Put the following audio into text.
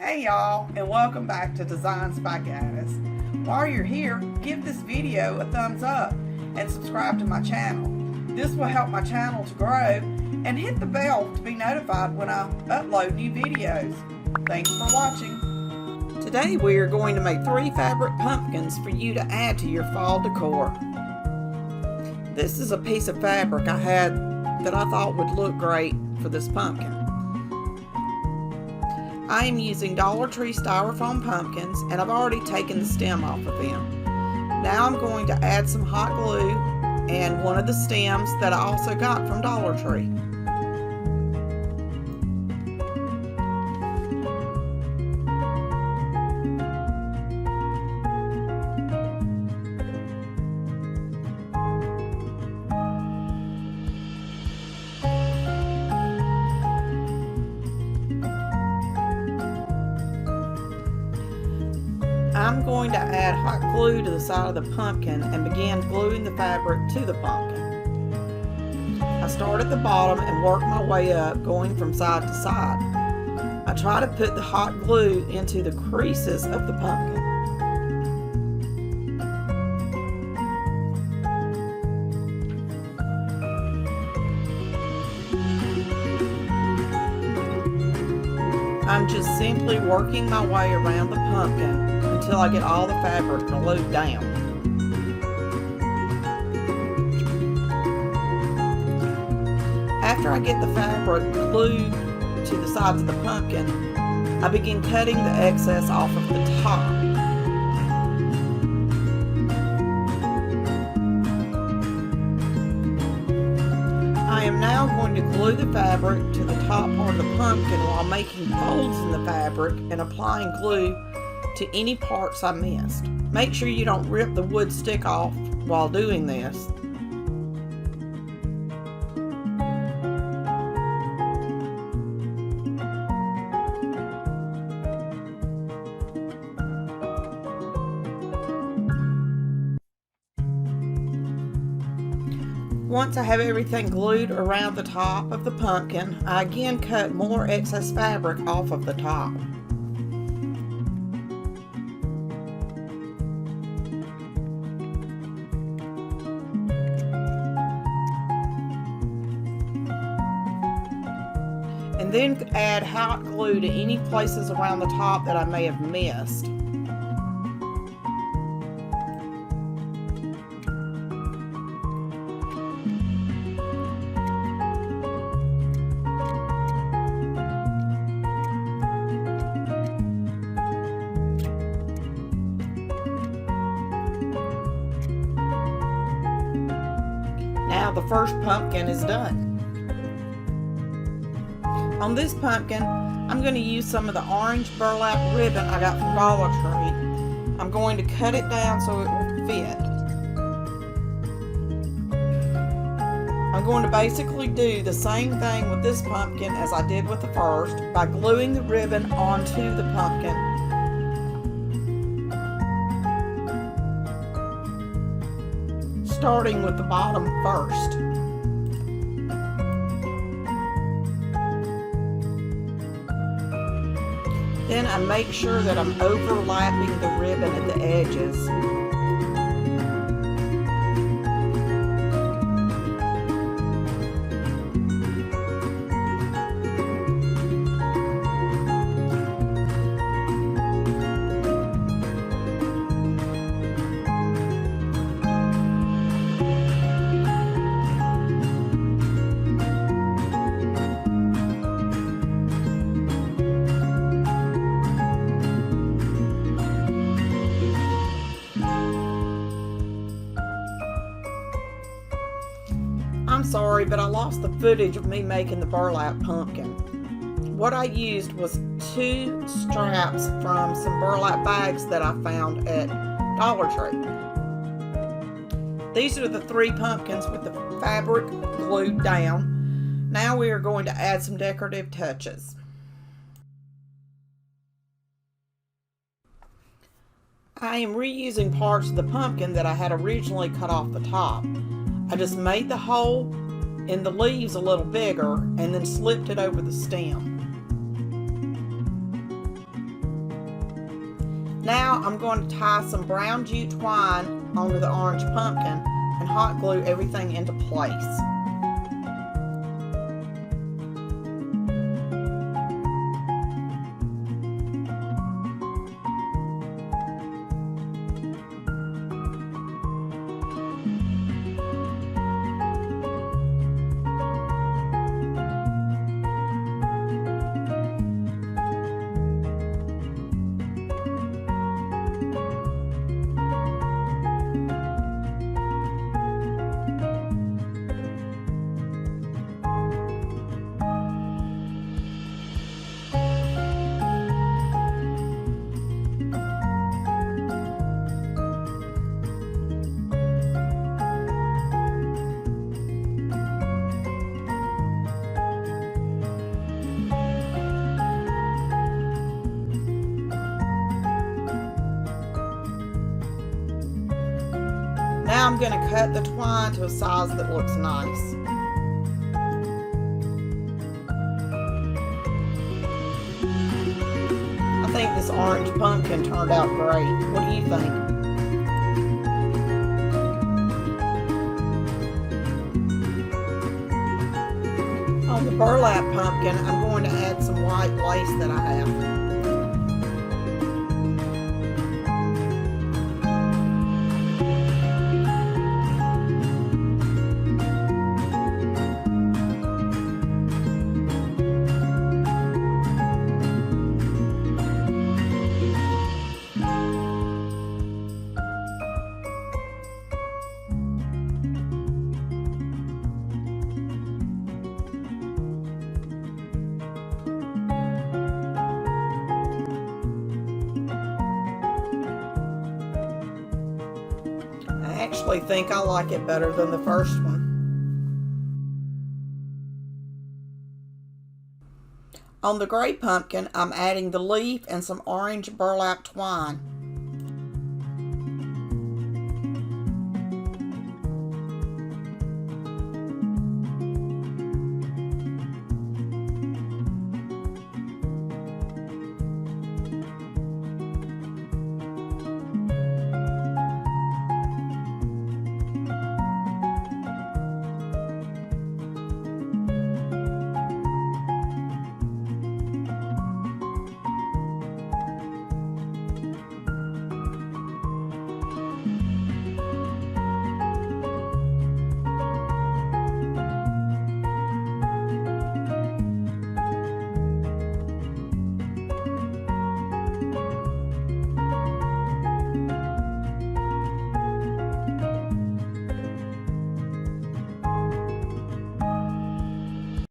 Hey y'all, and welcome back to Designs by Gaddis. While you're here, give this video a thumbs up and subscribe to my channel. This will help my channel to grow, and hit the bell to be notified when I upload new videos. Thanks for watching. Today we are going to make 3 fabric pumpkins for you to add to your fall decor. This is a piece of fabric I had that I thought would look great for this pumpkin. I am using Dollar Tree Styrofoam Pumpkins, and I've already taken the stem off of them. Now I'm going to add some hot glue and one of the stems that I also got from Dollar Tree. I'm going to add hot glue to the side of the pumpkin and begin gluing the fabric to the pumpkin. I start at the bottom and work my way up, going from side to side. I try to put the hot glue into the creases of the pumpkin. I'm just simply working my way around the pumpkin until I get all the fabric glued down. After I get the fabric glued to the sides of the pumpkin, I begin cutting the excess off of the top. I am now going to glue the fabric to the top part of the pumpkin while making folds in the fabric and applying glue to any parts I missed. Make sure you don't rip the wood stick off while doing this. Once I have everything glued around the top of the pumpkin, I again cut more excess fabric off of the top. And then add hot glue to any places around the top that I may have missed. Now the first pumpkin is done. On this pumpkin, I'm going to use some of the orange burlap ribbon I got from Dollar Tree. I'm going to cut it down so it will fit. I'm going to basically do the same thing with this pumpkin as I did with the first by gluing the ribbon onto the pumpkin. Starting with the bottom first. Then I make sure that I'm overlapping the ribbon at the edges. I'm sorry, but I lost the footage of me making the burlap pumpkin. What I used was 2 straps from some burlap bags that I found at Dollar Tree. These are the 3 pumpkins with the fabric glued down. Now we are going to add some decorative touches. I am reusing parts of the pumpkin that I had originally cut off the top. I just made the hole in the leaves a little bigger and then slipped it over the stem. Now I'm going to tie some brown jute twine onto the orange pumpkin and hot glue everything into place. Now I'm going to cut the twine to a size that looks nice. I think this orange pumpkin turned out great. What do you think? On the burlap pumpkin, I'm going to add some white lace that I have. I actually think I like it better than the first one. On the gray pumpkin, I'm adding the leaf and some orange burlap twine.